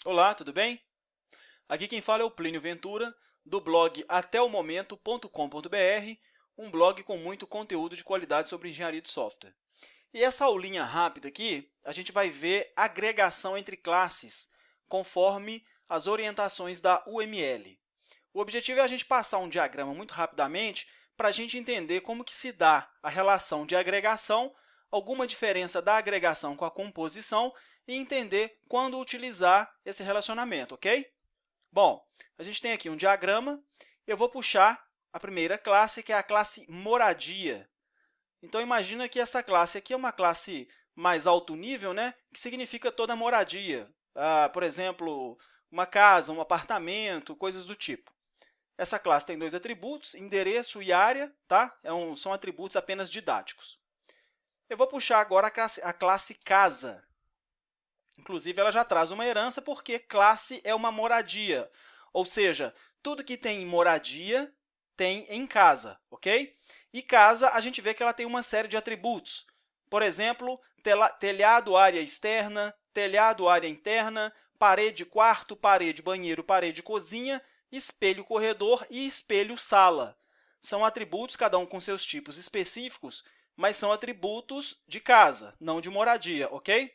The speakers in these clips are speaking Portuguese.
Olá, tudo bem? Aqui quem fala é o Plínio Ventura, do blog atéomomento.com.br, um blog com muito conteúdo de qualidade sobre engenharia de software. E essa aulinha rápida aqui, a gente vai ver agregação entre classes, conforme as orientações da UML. O objetivo é a gente passar um diagrama muito rapidamente para a gente entender como que se dá a relação de agregação, alguma diferença da agregação com a composição e entender quando utilizar esse relacionamento, ok? Bom, a gente tem aqui um diagrama. Eu vou puxar a primeira classe, que é a classe moradia. Então, imagina que essa classe aqui é uma classe mais alto nível, né? Que significa toda a moradia. Por exemplo, uma casa, um apartamento, coisas do tipo. Essa classe tem dois atributos, endereço e área, tá? São atributos apenas didáticos. Eu vou puxar agora a classe casa. Inclusive, ela já traz uma herança porque classe é uma moradia, ou seja, tudo que tem em moradia tem em casa, ok? E casa, a gente vê que ela tem uma série de atributos. Por exemplo, telhado, área externa, telhado, área interna, parede quarto, parede banheiro, parede cozinha, espelho corredor e espelho sala. São atributos, cada um com seus tipos específicos, mas são atributos de casa, não de moradia, ok?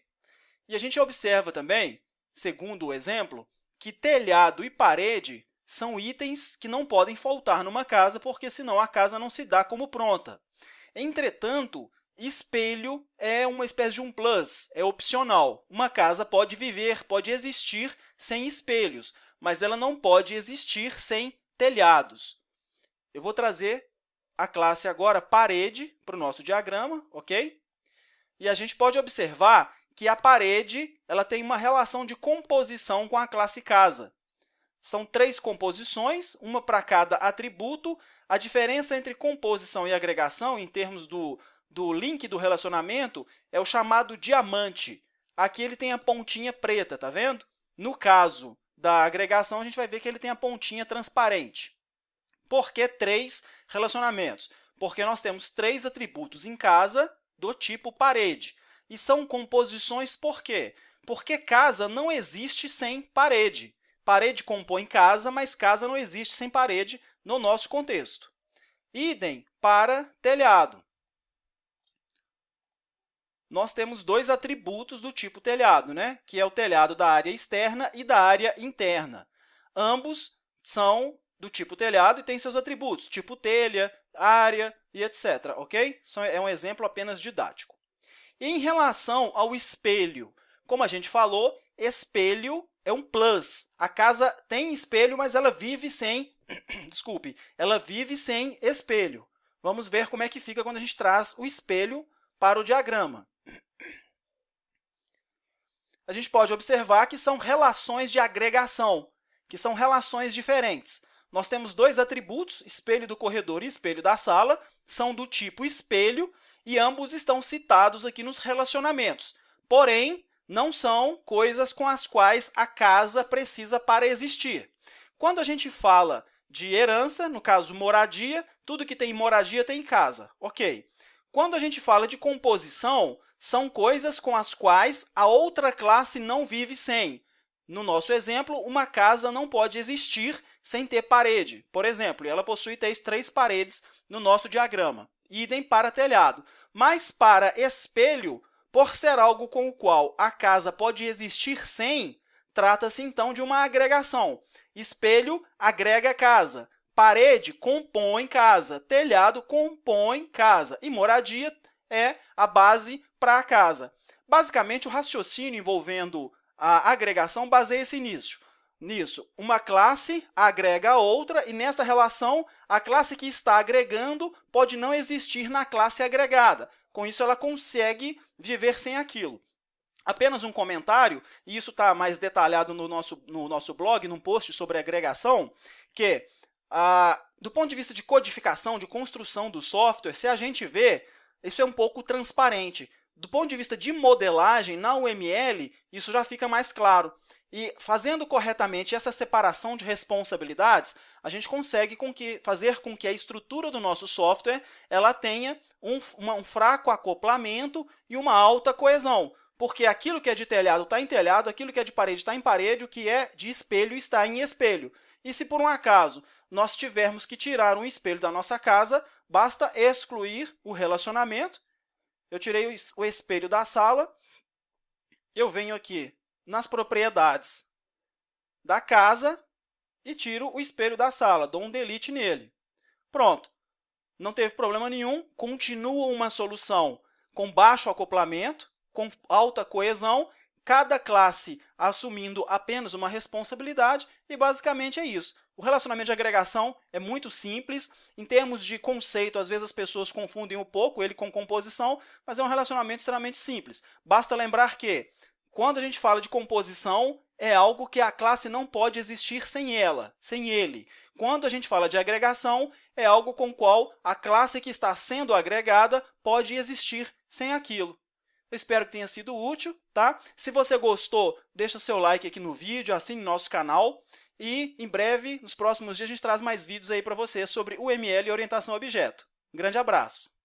E a gente observa também, segundo o exemplo, que telhado e parede são itens que não podem faltar numa casa, porque senão a casa não se dá como pronta. Entretanto, espelho é uma espécie de um plus, é opcional. Uma casa pode viver, pode existir sem espelhos, mas ela não pode existir sem telhados. Eu vou trazer a classe agora parede para o nosso diagrama, ok? E a gente pode observar que a parede ela tem uma relação de composição com a classe casa. São três composições, uma para cada atributo. A diferença entre composição e agregação, em termos do link do relacionamento, é o chamado diamante. Aqui ele tem a pontinha preta, tá vendo? No caso da agregação, a gente vai ver que ele tem a pontinha transparente. Por que três relacionamentos? Porque nós temos três atributos em casa do tipo parede. E são composições por quê? Porque casa não existe sem parede. Parede compõe casa, mas casa não existe sem parede no nosso contexto. Idem para telhado. Nós temos dois atributos do tipo telhado, né? Que é o telhado da área externa e da área interna. Ambos são do tipo telhado e têm seus atributos, tipo telha, área e etc. Ok? É um exemplo apenas didático. E em relação ao espelho, como a gente falou, espelho é um plus. A casa tem espelho, mas ela vive sem, desculpe, ela vive sem espelho. Vamos ver como é que fica quando a gente traz o espelho para o diagrama. A gente pode observar que são relações de agregação, que são relações diferentes. Nós temos dois atributos, espelho do corredor e espelho da sala, são do tipo espelho, e ambos estão citados aqui nos relacionamentos. Porém, não são coisas com as quais a casa precisa para existir. Quando a gente fala de herança, no caso moradia, tudo que tem moradia tem casa. Ok. Quando a gente fala de composição, são coisas com as quais a outra classe não vive sem. No nosso exemplo, uma casa não pode existir sem ter parede. Por exemplo, ela possui três paredes no nosso diagrama. Idem para telhado. Mas para espelho, por ser algo com o qual a casa pode existir sem, trata-se então de uma agregação. Espelho agrega casa, parede compõe casa, telhado compõe casa e moradia é a base para a casa. Basicamente, o raciocínio envolvendo a agregação baseia-se nisso, uma classe agrega a outra e, nessa relação, a classe que está agregando pode não existir na classe agregada. Com isso, ela consegue viver sem aquilo. Apenas um comentário, e isso está mais detalhado no nosso blog, num post sobre agregação, que, do ponto de vista de codificação, de construção do software, se a gente vê, isso é um pouco transparente. Do ponto de vista de modelagem, na UML, isso já fica mais claro. E fazendo corretamente essa separação de responsabilidades, a gente consegue fazer com que a estrutura do nosso software ela tenha um fraco acoplamento e uma alta coesão. porque aquilo que é de telhado está em telhado, aquilo que é de parede está em parede, o que é de espelho está em espelho. E se por um acaso nós tivermos que tirar um espelho da nossa casa, basta excluir o relacionamento. Eu tirei o espelho da sala, eu venho aqui nas propriedades da casa e tiro o espelho da sala, dou um delete nele. Pronto, não teve problema nenhum, continua uma solução com baixo acoplamento, com alta coesão, cada classe assumindo apenas uma responsabilidade, e basicamente é isso. O relacionamento de agregação é muito simples. Em termos de conceito, às vezes as pessoas confundem um pouco ele com composição, mas é um relacionamento extremamente simples. Basta lembrar que, quando a gente fala de composição, é algo que a classe não pode existir sem ela, sem ele. Quando a gente fala de agregação, é algo com o qual a classe que está sendo agregada pode existir sem aquilo. Eu espero que tenha sido útil, tá? Se você gostou, deixa seu like aqui no vídeo, assine nosso canal e, em breve, nos próximos dias, a gente traz mais vídeos aí para você sobre UML e orientação a objeto. Um grande abraço!